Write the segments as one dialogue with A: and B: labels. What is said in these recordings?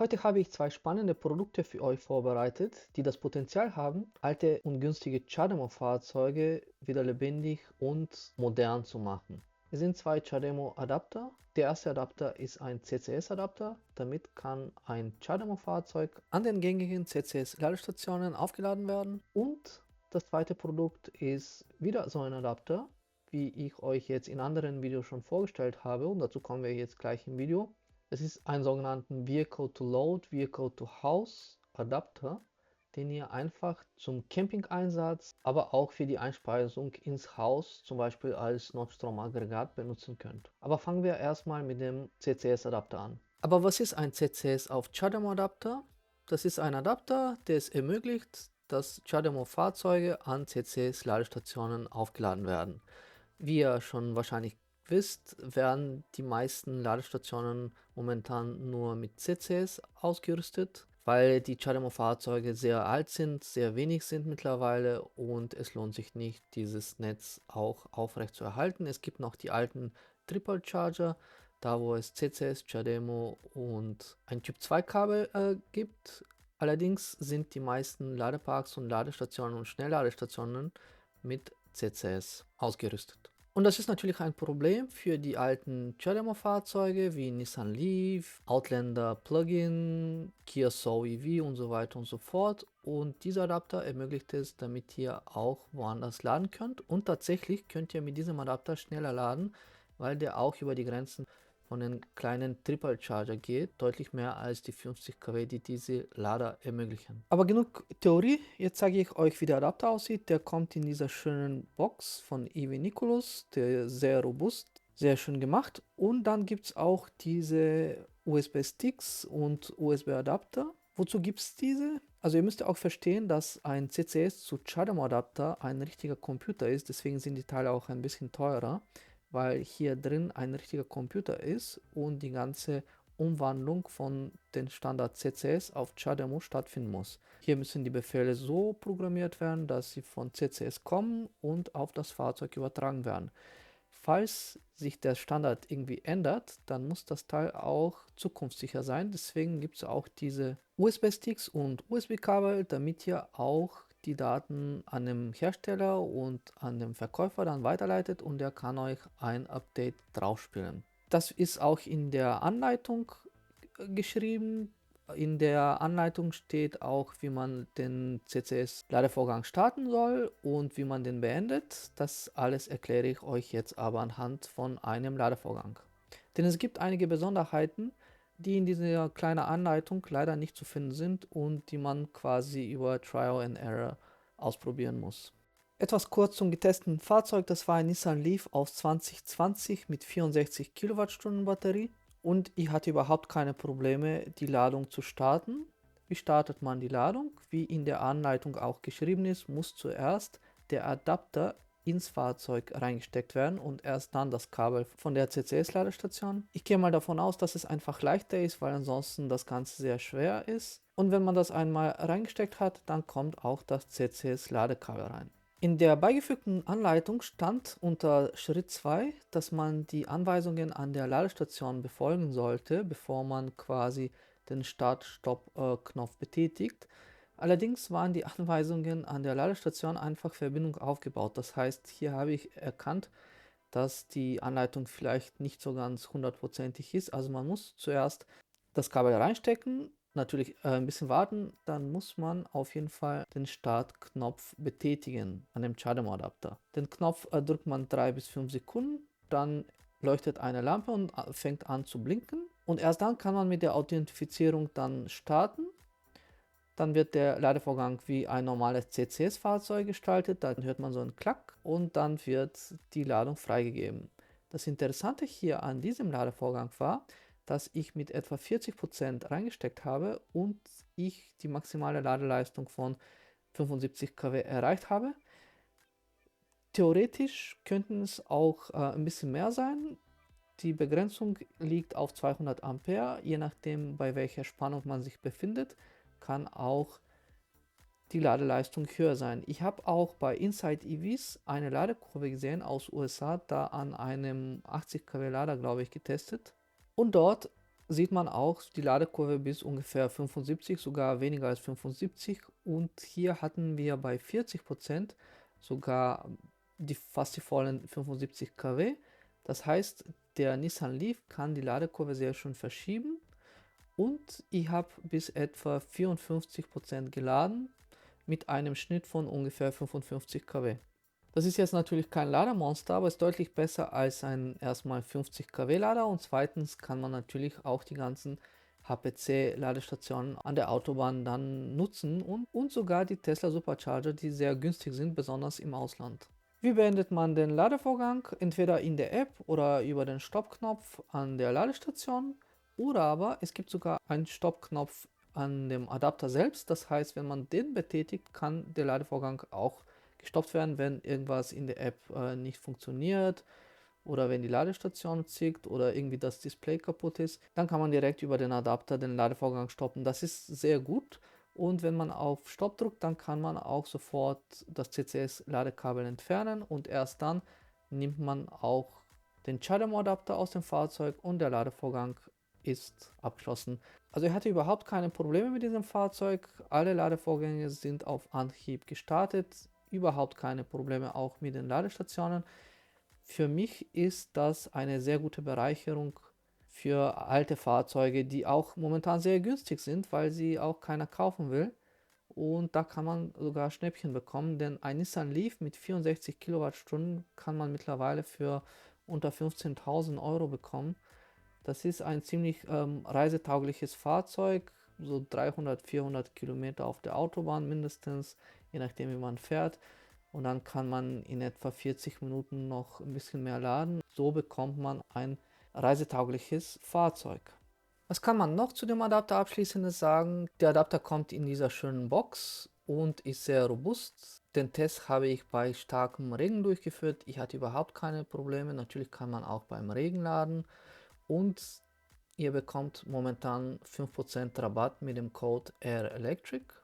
A: Heute habe ich zwei spannende Produkte für euch vorbereitet, die das Potenzial haben, alte und günstige CHAdeMO-Fahrzeuge wieder lebendig und modern zu machen. Es sind zwei CHAdeMO-Adapter. Der erste Adapter ist ein CCS-Adapter. Damit kann ein CHAdeMO-Fahrzeug an den gängigen CCS-Ladestationen aufgeladen werden. Und das zweite Produkt ist wieder so ein Adapter, wie ich euch jetzt in anderen Videos schon vorgestellt habe. Und dazu kommen wir jetzt gleich im Video. Es ist ein sogenannten Vehicle-to-Load, Vehicle-to-House Adapter, den ihr einfach zum Campingeinsatz, aber auch für die Einspeisung ins Haus, zum Beispiel als Notstromaggregat benutzen könnt. Aber fangen wir erstmal mit dem CCS-Adapter an. Aber was ist ein CCS auf CHAdeMO-Adapter? Das ist ein Adapter, der es ermöglicht, dass CHAdeMO-Fahrzeuge an CCS-Ladestationen aufgeladen werden. Wie ihr schon wahrscheinlich wisst, werden die meisten Ladestationen momentan nur mit CCS ausgerüstet, weil die CHAdeMO-Fahrzeuge sehr alt sind, sehr wenig sind mittlerweile und es lohnt sich nicht, dieses Netz auch aufrecht zu erhalten. Es gibt noch die alten Triple Charger, da wo es CCS, CHAdeMO und ein Typ-2-Kabel gibt. Allerdings sind die meisten Ladeparks und Ladestationen und Schnellladestationen mit CCS ausgerüstet. Und das ist natürlich ein Problem für die alten CHAdeMO-Fahrzeuge wie Nissan Leaf, Outlander Plug-in, Kia Soul EV und so weiter und so fort. Und dieser Adapter ermöglicht es, damit ihr auch woanders laden könnt. Und tatsächlich könnt ihr mit diesem Adapter schneller laden, weil der auch über die Grenzen von den kleinen Triple Charger geht, deutlich mehr als die 50 kW, die diese Lader ermöglichen. Aber genug Theorie, jetzt zeige ich euch, wie der Adapter aussieht. Der kommt in dieser schönen Box von EV Nicholas, der ist sehr robust, sehr schön gemacht. Und dann gibt es auch diese USB-Sticks und USB-Adapter. Wozu gibt es diese? Also ihr müsst auch verstehen, dass ein CCS zu CHAdeMO-Adapter ein richtiger Computer ist, deswegen sind die Teile auch ein bisschen teurer, weil hier drin ein richtiger Computer ist und die ganze Umwandlung von den Standard CCS auf CHAdeMO stattfinden muss. Hier müssen die Befehle so programmiert werden, dass sie von CCS kommen und auf das Fahrzeug übertragen werden. Falls sich der Standard irgendwie ändert, dann muss das Teil auch zukunftssicher sein. Deswegen gibt es auch diese USB-Sticks und USB-Kabel, damit ihr auch die Daten an den Hersteller und an den Verkäufer dann weiterleitet und der kann euch ein Update draufspielen. Das ist auch in der Anleitung geschrieben. In der Anleitung steht auch, wie man den CCS-Ladevorgang starten soll und wie man den beendet. Das alles erkläre ich euch jetzt aber anhand von einem Ladevorgang. Denn es gibt einige Besonderheiten, die in dieser kleinen Anleitung leider nicht zu finden sind und die man quasi über Trial and Error ausprobieren muss. Etwas kurz zum getesteten Fahrzeug, das war ein Nissan Leaf aus 2020 mit 64 Kilowattstunden Batterie und ich hatte überhaupt keine Probleme, die Ladung zu starten. Wie startet man die Ladung? Wie in der Anleitung auch geschrieben ist, muss zuerst der Adapter ins Fahrzeug reingesteckt werden und erst dann das Kabel von der CCS-Ladestation. Ich gehe mal davon aus, dass es einfach leichter ist, weil ansonsten das Ganze sehr schwer ist. Und wenn man das einmal reingesteckt hat, dann kommt auch das CCS-Ladekabel rein. In der beigefügten Anleitung stand unter Schritt 2, dass man die Anweisungen an der Ladestation befolgen sollte, bevor man quasi den Start-Stopp-Knopf betätigt. Allerdings waren die Anweisungen an der Ladestation einfach Verbindung aufgebaut. Das heißt, hier habe ich erkannt, dass die Anleitung vielleicht nicht so ganz hundertprozentig ist. Also man muss zuerst das Kabel reinstecken, natürlich ein bisschen warten, dann muss man auf jeden Fall den Startknopf betätigen an dem CHAdeMO-Adapter. Den Knopf drückt man 3 bis 5 Sekunden, dann leuchtet eine Lampe und fängt an zu blinken. Und erst dann kann man mit der Authentifizierung dann starten. Dann wird der Ladevorgang wie ein normales CCS-Fahrzeug gestaltet, dann hört man so einen Klack und dann wird die Ladung freigegeben. Das Interessante hier an diesem Ladevorgang war, dass ich mit etwa 40% reingesteckt habe und ich die maximale Ladeleistung von 75 kW erreicht habe. Theoretisch könnten es auch ein bisschen mehr sein. Die Begrenzung liegt auf 200 Ampere, je nachdem bei welcher Spannung man sich befindet, kann auch die Ladeleistung höher sein. Ich habe auch bei Inside EVs eine Ladekurve gesehen aus USA, da an einem 80 kW Lader, glaube ich, getestet. Und dort sieht man auch die Ladekurve bis ungefähr 75, sogar weniger als 75. Und hier hatten wir bei 40% sogar fast die vollen 75 kW. Das heißt, der Nissan Leaf kann die Ladekurve sehr schön verschieben und ich habe bis etwa 54% geladen mit einem Schnitt von ungefähr 55 kW. Das ist jetzt natürlich kein Lademonster, aber ist deutlich besser als ein erstmal 50 kW Lader und zweitens kann man natürlich auch die ganzen HPC-Ladestationen an der Autobahn dann nutzen und sogar die Tesla Supercharger, die sehr günstig sind, besonders im Ausland. Wie beendet man den Ladevorgang? Entweder in der App oder über den Stoppknopf an der Ladestation oder aber es gibt sogar einen Stoppknopf an dem Adapter selbst. Das heißt, wenn man den betätigt, kann der Ladevorgang auch gestoppt werden, wenn irgendwas in der App nicht funktioniert oder wenn die Ladestation zickt oder irgendwie das Display kaputt ist, dann kann man direkt über den Adapter den Ladevorgang stoppen. Das ist sehr gut und wenn man auf Stopp drückt, dann kann man auch sofort das CCS-Ladekabel entfernen und erst dann nimmt man auch den CHAdeMO-Adapter aus dem Fahrzeug und der Ladevorgang ist abgeschlossen. Also ich hatte überhaupt keine Probleme mit diesem Fahrzeug. Alle Ladevorgänge sind auf Anhieb gestartet. Überhaupt keine Probleme auch mit den Ladestationen. Für mich ist das eine sehr gute Bereicherung für alte Fahrzeuge, die auch momentan sehr günstig sind, weil sie auch keiner kaufen will. Und da kann man sogar Schnäppchen bekommen, denn ein Nissan Leaf mit 64 Kilowattstunden kann man mittlerweile für unter 15.000 Euro bekommen. Das ist ein ziemlich reisetaugliches Fahrzeug, so 300, 400 Kilometer auf der Autobahn mindestens, je nachdem wie man fährt. Und dann kann man in etwa 40 Minuten noch ein bisschen mehr laden. So bekommt man ein reisetaugliches Fahrzeug. Was kann man noch zu dem Adapter abschließendes sagen? Der Adapter kommt in dieser schönen Box und ist sehr robust. Den Test habe ich bei starkem Regen durchgeführt. Ich hatte überhaupt keine Probleme. Natürlich kann man auch beim Regen laden. Und ihr bekommt momentan 5% Rabatt mit dem Code AIRELECTRIC.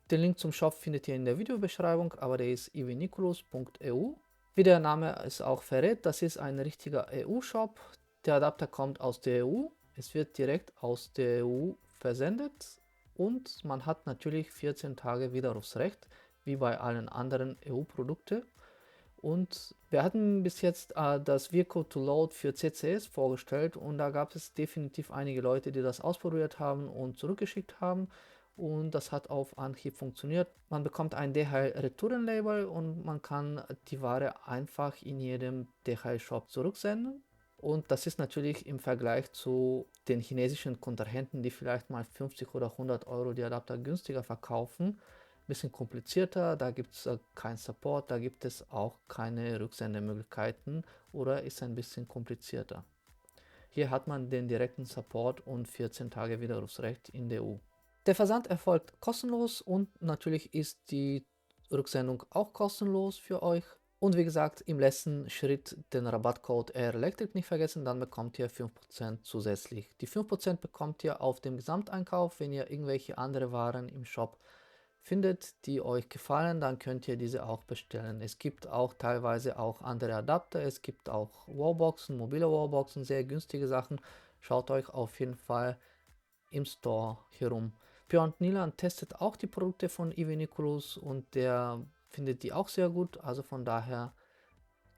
A: Den Link zum Shop findet ihr in der Videobeschreibung, aber der ist iviniculus.eu. Wie der Name es auch verrät, das ist ein richtiger EU-Shop. Der Adapter kommt aus der EU. Es wird direkt aus der EU versendet und man hat natürlich 14 Tage Widerrufsrecht, wie bei allen anderen EU-Produkten. Und wir hatten bis jetzt das Vehicle to Load für CCS vorgestellt und da gab es definitiv einige Leute, die das ausprobiert haben und zurückgeschickt haben und das hat auf Anhieb funktioniert. Man bekommt ein DHL-Retourenlabel und man kann die Ware einfach in jedem DHL-Shop zurücksenden. Und das ist natürlich im Vergleich zu den chinesischen Kontrahenten, die vielleicht mal 50 oder 100 Euro die Adapter günstiger verkaufen, bisschen komplizierter, da gibt es keinen Support, da gibt es auch keine Rücksendemöglichkeiten oder ist ein bisschen komplizierter. Hier hat man den direkten Support und 14 Tage Widerrufsrecht in der EU. Der Versand erfolgt kostenlos und natürlich ist die Rücksendung auch kostenlos für euch. Und wie gesagt, im letzten Schritt den Rabattcode AirElectric nicht vergessen, dann bekommt ihr 5% zusätzlich. Die 5% bekommt ihr auf dem Gesamteinkauf, wenn ihr irgendwelche andere Waren im Shop findet, die euch gefallen, dann könnt ihr diese auch bestellen. Es gibt auch teilweise auch andere Adapter, es gibt auch Wallboxen, mobile Wallboxen, sehr günstige Sachen. Schaut euch auf jeden Fall im Store herum. Björn Nilan testet auch die Produkte von iviniculus und der findet die auch sehr gut, also von daher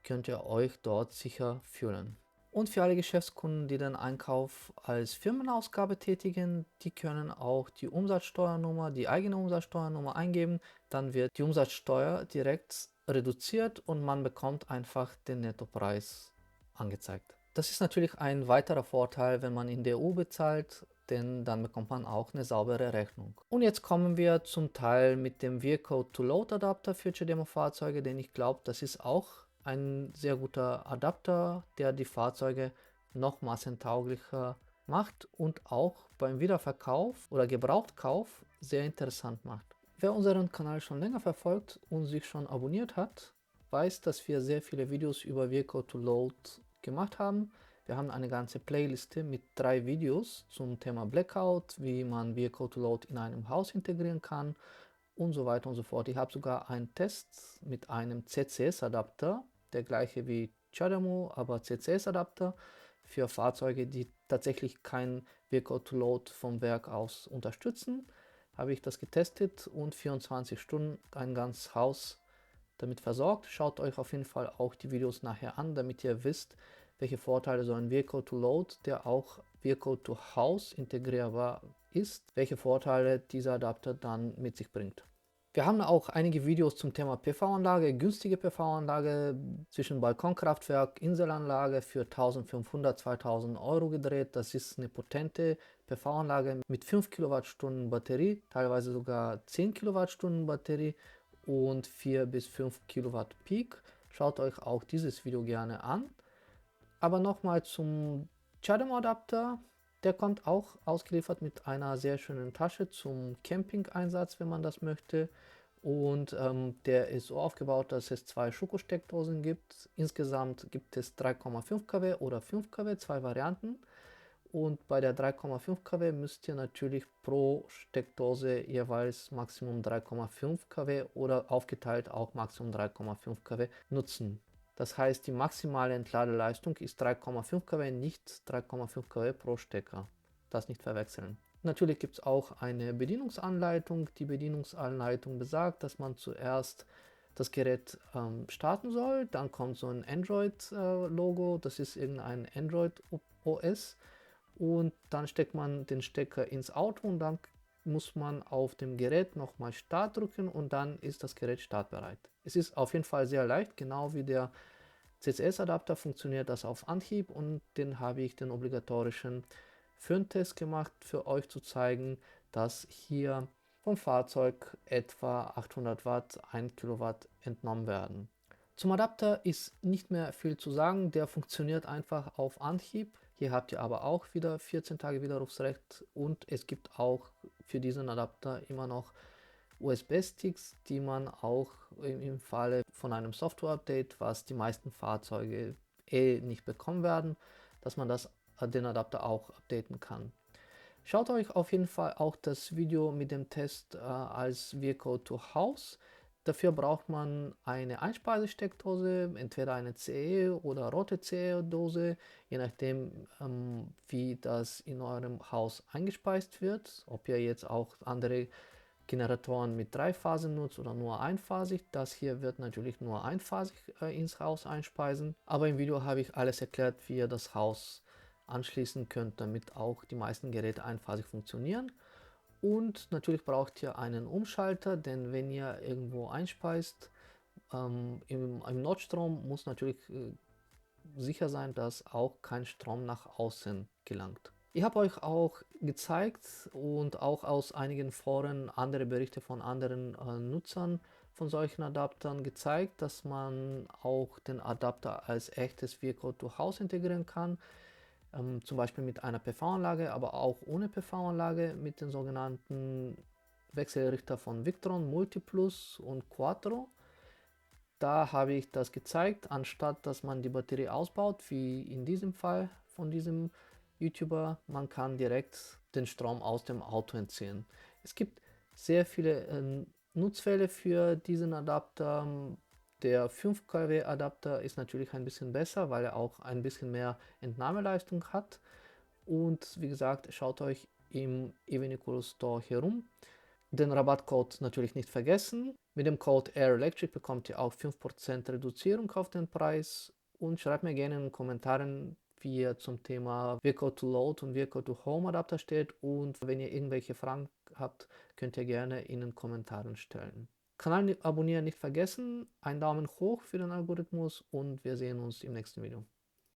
A: könnt ihr euch dort sicher fühlen. Und für alle Geschäftskunden, die den Einkauf als Firmenausgabe tätigen, die können auch die Umsatzsteuernummer, die eigene Umsatzsteuernummer eingeben. Dann wird die Umsatzsteuer direkt reduziert und man bekommt einfach den Nettopreis angezeigt. Das ist natürlich ein weiterer Vorteil, wenn man in der EU bezahlt, denn dann bekommt man auch eine saubere Rechnung. Und jetzt kommen wir zum Teil mit dem Vehicle-to-Load-Adapter für CHAdeMO-Fahrzeuge, denn ich glaube, das ist auch ein sehr guter Adapter, der die Fahrzeuge noch massentauglicher macht und auch beim Wiederverkauf oder Gebrauchtkauf sehr interessant macht. Wer unseren Kanal schon länger verfolgt und sich schon abonniert hat, weiß, dass wir sehr viele Videos über Vehicle to Load gemacht haben. Wir haben eine ganze Playliste mit 3 Videos zum Thema Blackout, wie man Vehicle to Load in einem Haus integrieren kann und so weiter und so fort. Ich habe sogar einen Test mit einem CCS-Adapter, der gleiche wie CHAdeMO, aber CCS-Adapter für Fahrzeuge, die tatsächlich kein Vehicle to Load vom Werk aus unterstützen. Habe ich das getestet und 24 Stunden ein ganzes Haus damit versorgt. Schaut euch auf jeden Fall auch die Videos nachher an, damit ihr wisst, welche Vorteile so ein Vehicle to Load, der auch Vehicle to House integrierbar ist, welche Vorteile dieser Adapter dann mit sich bringt. Wir haben auch einige Videos zum Thema PV-Anlage, günstige PV-Anlage zwischen Balkonkraftwerk, Inselanlage für 1500, 2000 Euro gedreht. Das ist eine potente PV-Anlage mit 5 Kilowattstunden Batterie, teilweise sogar 10 Kilowattstunden Batterie und 4 bis 5 Kilowatt Peak. Schaut euch auch dieses Video gerne an. Aber nochmal zum CHAdeMO Adapter. Der kommt auch ausgeliefert mit einer sehr schönen Tasche zum Camping-Einsatz, wenn man das möchte. Und der ist so aufgebaut, dass es zwei Schokosteckdosen gibt. Insgesamt gibt es 3,5 kW oder 5 kW, zwei Varianten. Und bei der 3,5 kW müsst ihr natürlich pro Steckdose jeweils Maximum 3,5 kW oder aufgeteilt auch Maximum 3,5 kW nutzen. Das heißt, die maximale Entladeleistung ist 3,5 kW, nicht 3,5 kW pro Stecker. Das nicht verwechseln. Natürlich gibt es auch eine Bedienungsanleitung. Die Bedienungsanleitung besagt, dass man zuerst das Gerät starten soll. Dann kommt so ein Android-Logo. Das ist irgendein Android-OS. Und dann steckt man den Stecker ins Auto und dann muss man auf dem Gerät nochmal Start drücken und dann ist das Gerät startbereit. Es ist auf jeden Fall sehr leicht, genau wie der CCS-Adapter funktioniert das auf Anhieb und den habe ich den obligatorischen Föhntest gemacht, für euch zu zeigen, dass hier vom Fahrzeug etwa 800 Watt, 1 Kilowatt entnommen werden. Zum Adapter ist nicht mehr viel zu sagen, der funktioniert einfach auf Anhieb. Hier habt ihr aber auch wieder 14 Tage Widerrufsrecht und es gibt auch für diesen Adapter immer noch USB-Sticks, die man auch im Falle von einem Software-Update, was die meisten Fahrzeuge nicht bekommen werden, dass man den Adapter auch updaten kann. Schaut euch auf jeden Fall auch das Video mit dem Test als Vehicle to House. Dafür braucht man eine Einspeisesteckdose, entweder eine CE oder rote CE-Dose, je nachdem wie das in eurem Haus eingespeist wird. Ob ihr jetzt auch andere Generatoren mit 3 Phasen nutzt oder nur einphasig. Das hier wird natürlich nur einphasig ins Haus einspeisen. Aber im Video habe ich alles erklärt, wie ihr das Haus anschließen könnt, damit auch die meisten Geräte einphasig funktionieren. Und natürlich braucht ihr einen Umschalter, denn wenn ihr irgendwo einspeist, im Notstrom muss natürlich sicher sein, dass auch kein Strom nach außen gelangt. Ich habe euch auch gezeigt und auch aus einigen Foren andere Berichte von anderen Nutzern von solchen Adaptern gezeigt, dass man auch den Adapter als echtes Vehicle to House integrieren kann. Zum Beispiel mit einer PV-Anlage, aber auch ohne PV-Anlage mit den sogenannten Wechselrichter von Victron, Multiplus und Quattro. Da habe ich das gezeigt, anstatt dass man die Batterie ausbaut, wie in diesem Fall von diesem YouTuber, man kann direkt den Strom aus dem Auto entziehen. Es gibt sehr viele Nutzfälle für diesen Adapter. Der 5 kW Adapter ist natürlich ein bisschen besser, weil er auch ein bisschen mehr Entnahmeleistung hat. Und wie gesagt, schaut euch im Evenicolo Store herum. Den Rabattcode natürlich nicht vergessen. Mit dem Code AIRELECTRIC bekommt ihr auch 5% Reduzierung auf den Preis. Und schreibt mir gerne in den Kommentaren, wie ihr zum Thema Vehicle to Load und Vehicle to Home Adapter steht. Und wenn ihr irgendwelche Fragen habt, könnt ihr gerne in den Kommentaren stellen. Kanal abonnieren nicht vergessen, einen Daumen hoch für den Algorithmus und wir sehen uns im nächsten Video.